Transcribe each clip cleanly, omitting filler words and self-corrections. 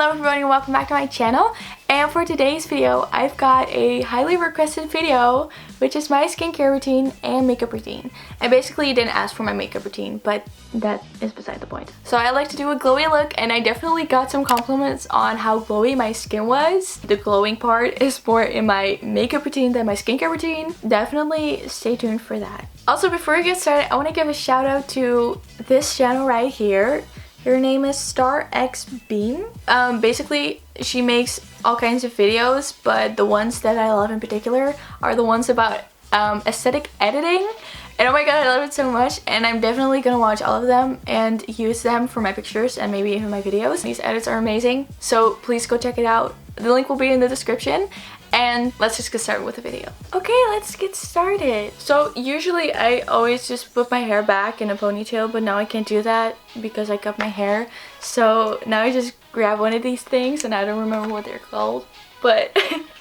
Hello everybody and welcome back to my channel. And for today's video, I've got a highly requested video, which is my skincare routine and makeup routine. I basically didn't ask for my makeup routine, but that is beside the point. So I like to do a glowy look, and I definitely got some compliments on how glowy my skin was. The glowing part is more in my makeup routine than my skincare routine. Definitely stay tuned for that. Also, before we get started, I want to give a shout out to this channel right here. Her name is Star X Beam. Basically, she makes all kinds of videos, but the ones that I love in particular are the ones about aesthetic editing. And oh my god, I love it so much, and I'm definitely gonna watch all of them and use them for my pictures and maybe even my videos. These edits are amazing, so please go check it out. The link will be in the description. And let's just get started with the video. Okay, let's get started. So usually I always just put my hair back in a ponytail, but now I can't do that because I cut my hair. So now I just grab one of these things, and I don't remember what they're called, but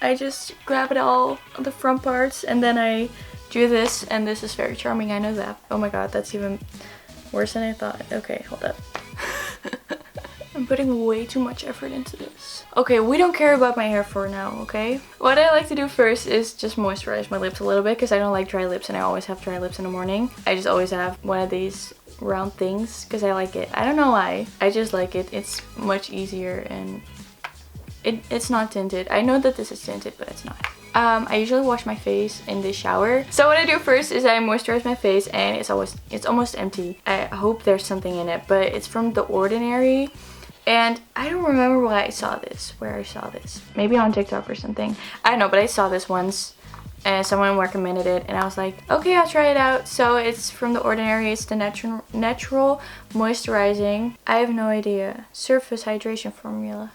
I just grab it all, the front parts, and then I do this, and this is very charming, I know that. Oh my god, that's even worse than I thought. Okay, hold up. I'm putting way too much effort into this. Okay, we don't care about my hair for now, okay? What I like to do first is just moisturize my lips a little bit because I don't like dry lips, and I always have dry lips in the morning. I just always have one of these round things because I like it. I don't know why. I just like it. It's much easier, and it's not tinted. I know that this is tinted, but it's not. I usually wash my face in the shower. So what I do first is I moisturize my face, and it's almost empty. I hope there's something in it, but it's from The Ordinary. And I don't remember where I saw this. Maybe on TikTok or something. I don't know, but I saw this once and someone recommended it, and I was like, okay, I'll try it out. So it's from The Ordinary. It's the natural moisturizing, I have no idea, surface hydration formula.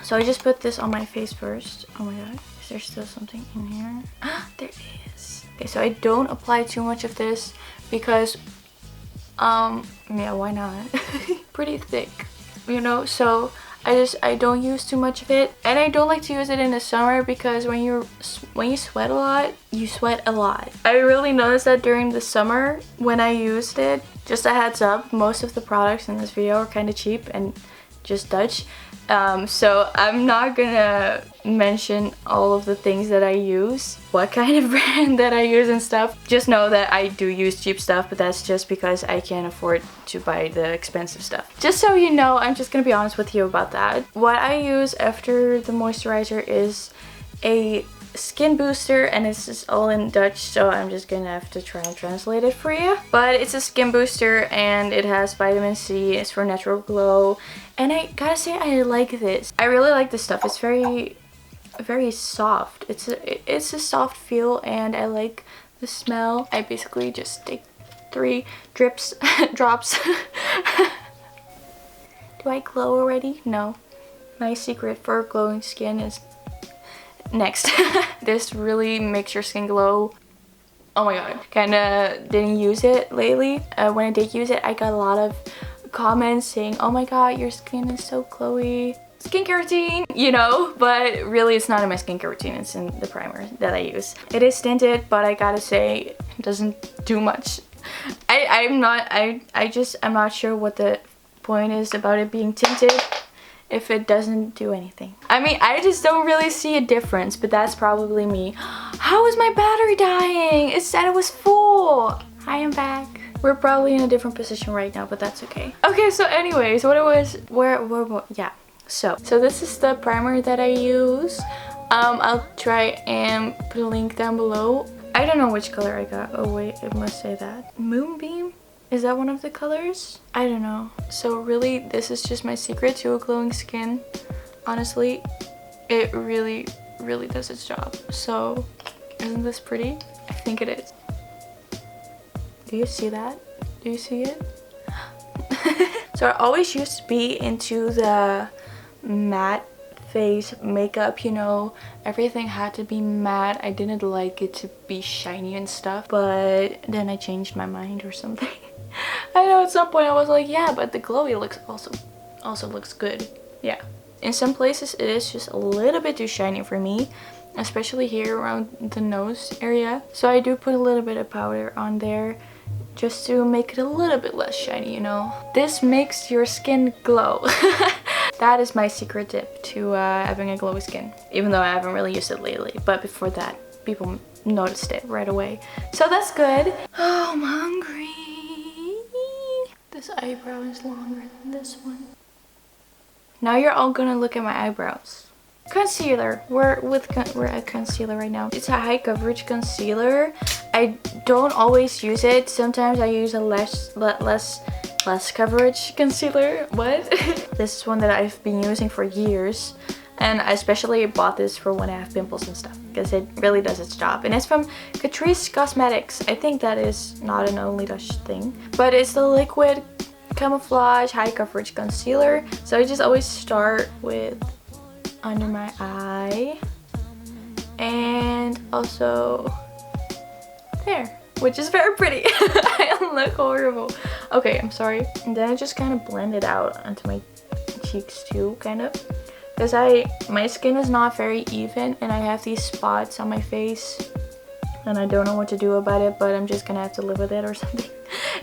So I just put this on my face first. Oh my god, is there still something in here? There is. Okay, so I don't apply too much of this because yeah, why not? Pretty thick, you know, so I don't use too much of it, and I don't like to use it in the summer because when you sweat a lot, you sweat a lot. I really noticed that during the summer when I used it. Just a heads up, most of the products in this video are kind of cheap and just Dutch. So I'm not gonna mention all of the things that I use, what kind of brand that I use and stuff. Just know that I do use cheap stuff, but that's just because I can't afford to buy the expensive stuff. Just so you know, I'm just gonna be honest with you about that. What I use after the moisturizer is a skin booster, and this is all in Dutch, so I'm just gonna have to try and translate it for you. But it's a skin booster, and it has vitamin C. It's for natural glow, and I gotta say I like this. I really like this stuff. It's very soft. It's a soft feel, and I like the smell. I basically just take 3 drops. Do I glow already? No. My secret for glowing skin is next. This really makes your skin glow. Oh my god, kinda didn't use it lately. When I did use it, I got a lot of comments saying, oh my god, your skin is so glowy. Skincare routine, you know, but really it's not in my skincare routine, it's in the primer that I use. It is tinted, but I gotta say it doesn't do much. I'm not sure what the point is about it being tinted if it doesn't do anything. I mean, I just don't really see a difference, but that's probably me. How is my battery dying? It said it was full. I am back. We're probably in a different position right now, but that's okay. Okay, so anyways, what it was, yeah. So this is the primer that I use. I'll try and put a link down below. I don't know which color I got. Oh wait, it must say that. Moonbeam? Is that one of the colors? I don't know. So really, this is just my secret to a glowing skin. Honestly, it really does its job. So, isn't this pretty? I think it is. Do you see that? Do you see it? So I always used to be into the matte face makeup, you know, everything had to be matte. I didn't like it to be shiny and stuff, but then I changed my mind or something. I know at some point I was like, yeah, but the glowy looks also looks good. Yeah, in some places it is just a little bit too shiny for me, especially here around the nose area. So I do put a little bit of powder on there just to make it a little bit less shiny, you know. This makes your skin glow. That is my secret tip to having a glowy skin, even though I haven't really used it lately. But before that, people noticed it right away. So that's good. Oh, I'm hungry. This eyebrow is longer than this one. Now you're all gonna look at my eyebrows. Concealer. We're at concealer right now. It's a high coverage concealer. I don't always use it. Sometimes I use a less coverage concealer. What? This is one that I've been using for years, and I especially bought this for when I have pimples and stuff because it really does its job. And it's from Catrice Cosmetics. I think that is not an Only Lush thing, but it's the liquid camouflage high coverage concealer. So I just always start with under my eye and also there, which is very pretty. I look horrible. Okay, I'm sorry. And then I just kind of blend it out onto my cheeks too, kind of, because my skin is not very even and I have these spots on my face and I don't know what to do about it, but I'm just gonna have to live with it or something.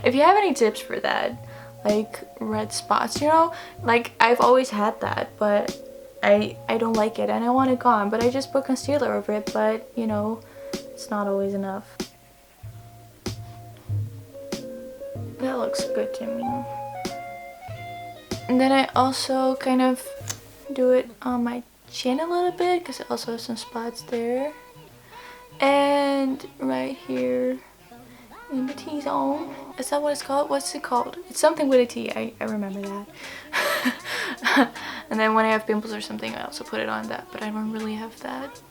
If you have any tips for that, like red spots, you know, like I've always had that, but I don't like it and I want it gone, but I just put concealer over it, but you know, it's not always enough. That looks good to me. And then I also kind of do it on my chin a little bit because I also have some spots there. And right here in the T-zone. Is that what it's called? What's it called? It's something with a T. I remember that. And then when I have pimples or something, I also put it on that, but I don't really have that.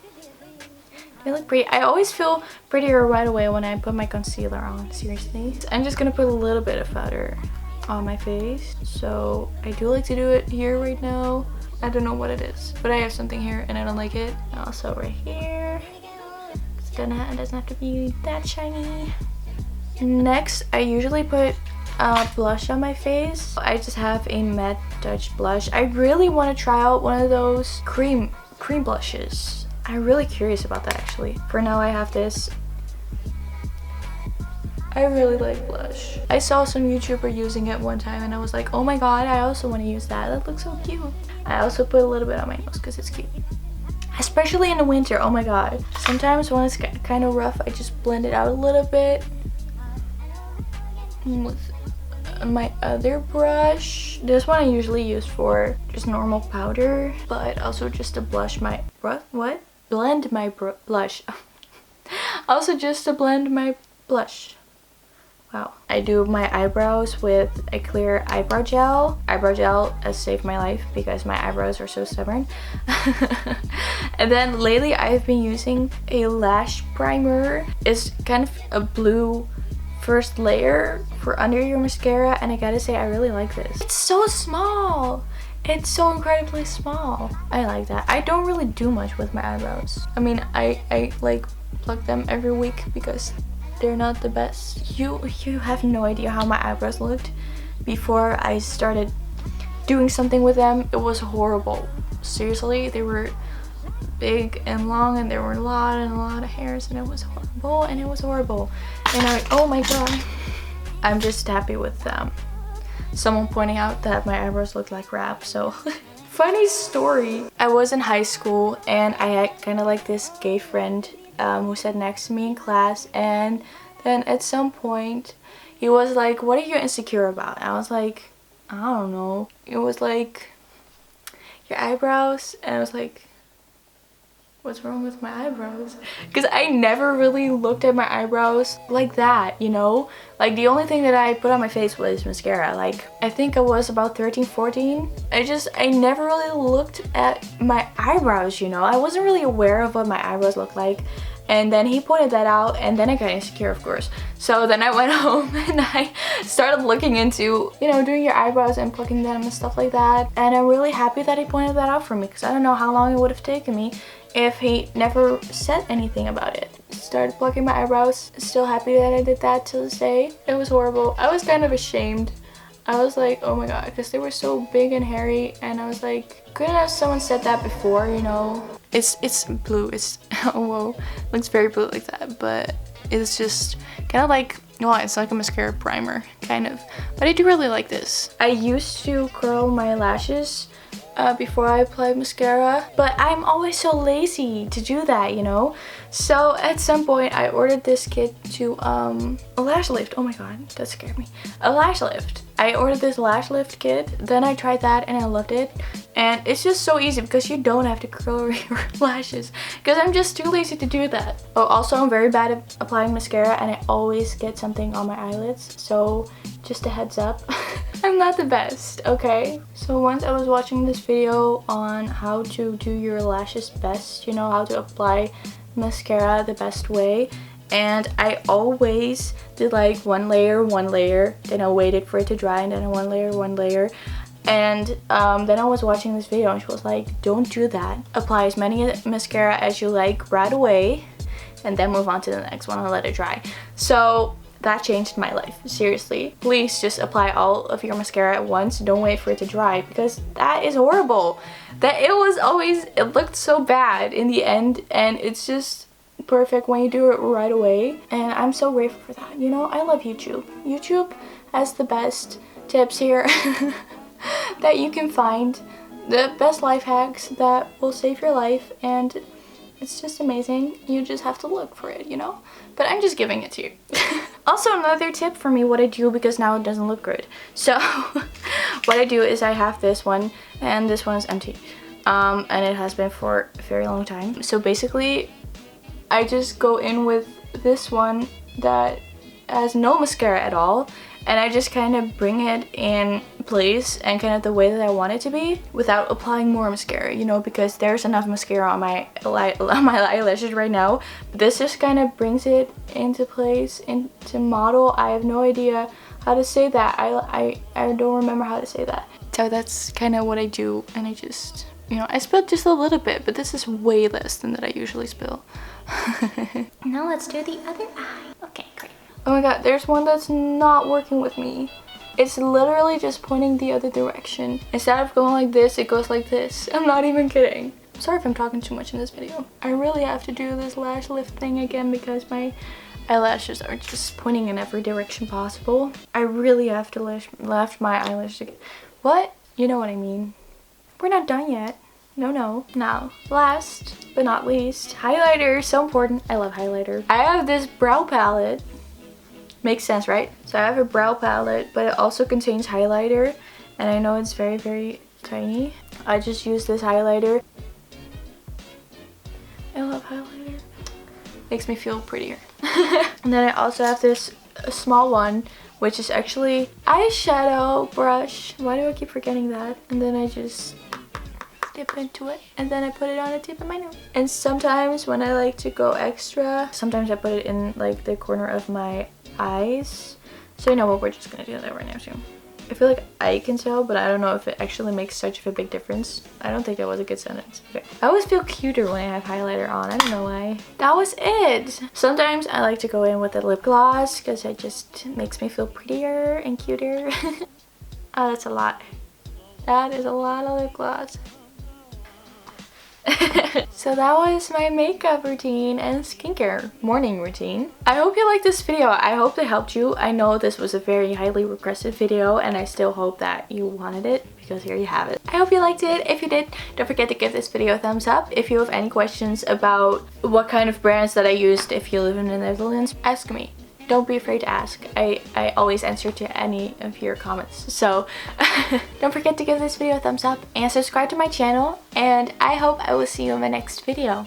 They look pretty. I always feel prettier right away when I put my concealer on, seriously. I'm just gonna put a little bit of powder on my face. So I do like to do it here right now. I don't know what it is, but I have something here and I don't like it. Also right here. It doesn't have to be that shiny. Next, I usually put blush on my face. I just have a matte touch blush. I really want to try out one of those cream blushes. I'm really curious about that actually. For now I have this. I really like blush. I saw some YouTuber using it one time and I was like, oh my god, I also want to use that. That looks so cute. I also put a little bit on my nose because it's cute. Especially in the winter, oh my god. Sometimes when it's kind of rough, I just blend it out a little bit with my other brush. This one I usually use for just normal powder, but also just to blush my blend my blush. Also just to blend my blush. Wow. I do my eyebrows with a clear eyebrow gel. Eyebrow gel has saved my life because my eyebrows are so stubborn. And then lately I've been using a lash primer. It's kind of a blue first layer for under your mascara, and I gotta say I really like this. It's so small. It's so incredibly small. I like that. I don't really do much with my eyebrows. I mean, I like pluck them every week because they're not the best. You have no idea how my eyebrows looked before I started doing something with them. It was horrible. Seriously, they were big and long and there were a lot of hairs and it was horrible and it was horrible. And oh my god. I'm just happy with someone pointing out that my eyebrows look like crap, so. Funny story. I was in high school and I had kind of like this gay friend who sat next to me in class, and then at some point he was like, what are you insecure about? And I was like, I don't know. It was like, your eyebrows. And I was like, what's wrong with my eyebrows? Because I never really looked at my eyebrows like that, you know? Like the only thing that I put on my face was mascara. Like I think I was about 13, 14. I never really looked at my eyebrows, you know? I wasn't really aware of what my eyebrows looked like. And then he pointed that out and then I got insecure, of course. So then I went home and I started looking into, you know, doing your eyebrows and plucking them and stuff like that. And I'm really happy that he pointed that out for me because I don't know how long it would have taken me if he never said anything about it. Started plucking my eyebrows. Still happy that I did that to this day. It was horrible. I was kind of ashamed. I was like, oh my god, because they were so big and hairy, and I was like, couldn't have someone said that before, you know? It's blue. It's, oh whoa, looks very blue like that, but it's just kind of like Well, it's like a mascara primer, kind of. But I do really like this. I used to curl my lashes before I apply mascara, but I'm always so lazy to do that, you know? So at some point I ordered this kit to a lash lift. Oh my god, that scared me. A lash lift. I ordered this lash lift kit, then I tried that and I loved it. And it's just so easy because you don't have to curl your lashes, because I'm just too lazy to do that. Oh, also I'm very bad at applying mascara and I always get something on my eyelids, so just a heads up. I'm not the best, okay? So once I was watching this video on how to do your lashes best, you know, how to apply mascara the best way, and I always did like one layer, then I waited for it to dry, and then one layer. And then I was watching this video and she was like, don't do that. Apply as many mascara as you like right away and then move on to the next one and let it dry. So that changed my life, seriously. Please just apply all of your mascara at once. Don't wait for it to dry, because that is horrible. It looked so bad in the end, and it's just perfect when you do it right away. And I'm so grateful for that, you know? I love YouTube. YouTube has the best tips here that you can find, the best life hacks that will save your life, and it's just amazing. You just have to look for it, you know? But I'm just giving it to you. Also, another tip for me, what I do, because now it doesn't look good. So what I do is I have this one, and this one is empty. And it has been for a very long time. So basically, I just go in with this one that has no mascara at all, and I just kind of bring it in place and kind of the way that I want it to be without applying more mascara, you know, because there's enough mascara on my eyelashes right now. This just kind of brings it into place, into model. I have no idea how to say that. I don't remember how to say that. So that's kind of what I do, and I just, you know, I spilled just a little bit, but this is way less than that I usually spill. Now let's do the other eye. Okay, great. Oh my god, there's one that's not working with me. It's literally just pointing the other direction. Instead of going like this, it goes like this. I'm not even kidding. Sorry if I'm talking too much in this video. I really have to do this lash lift thing again because my eyelashes are just pointing in every direction possible. I really have to lift my eyelashes again. What? You know what I mean. We're not done yet. No. Now, last but not least, highlighter. So important. I love highlighter. I have this brow palette. Makes sense, right? So I have a brow palette, but it also contains highlighter, and I know it's very, very tiny. I just use this highlighter. I love highlighter. Makes me feel prettier. And then I also have this small one, which is actually eyeshadow brush. Why do I keep forgetting that? And then I just dip into it, and then I put it on the tip of my nose. And sometimes when I like to go extra, sometimes I put it in like the corner of my eyes. So you know what, we're just gonna do that right now too. I feel like I can tell, but I don't know if it actually makes such of a big difference. I don't think that was a good sentence. Okay. I always feel cuter when I have highlighter on. I don't know why. That was it. Sometimes I like to go in with a lip gloss because it just makes me feel prettier and cuter. Oh, that's a lot. That is a lot of lip gloss. So that was my makeup routine and skincare morning routine. I hope you liked this video. I hope it helped you. I know this was a very highly requested video, and I still hope that you wanted it, because here you have it. I hope you liked it. If you did, don't forget to give this video a thumbs up. If you have any questions about what kind of brands that I used if you live in the Netherlands, ask me. Don't be afraid to ask. I always answer to any of your comments. So don't forget to give this video a thumbs up and subscribe to my channel, and I hope I will see you in my next video.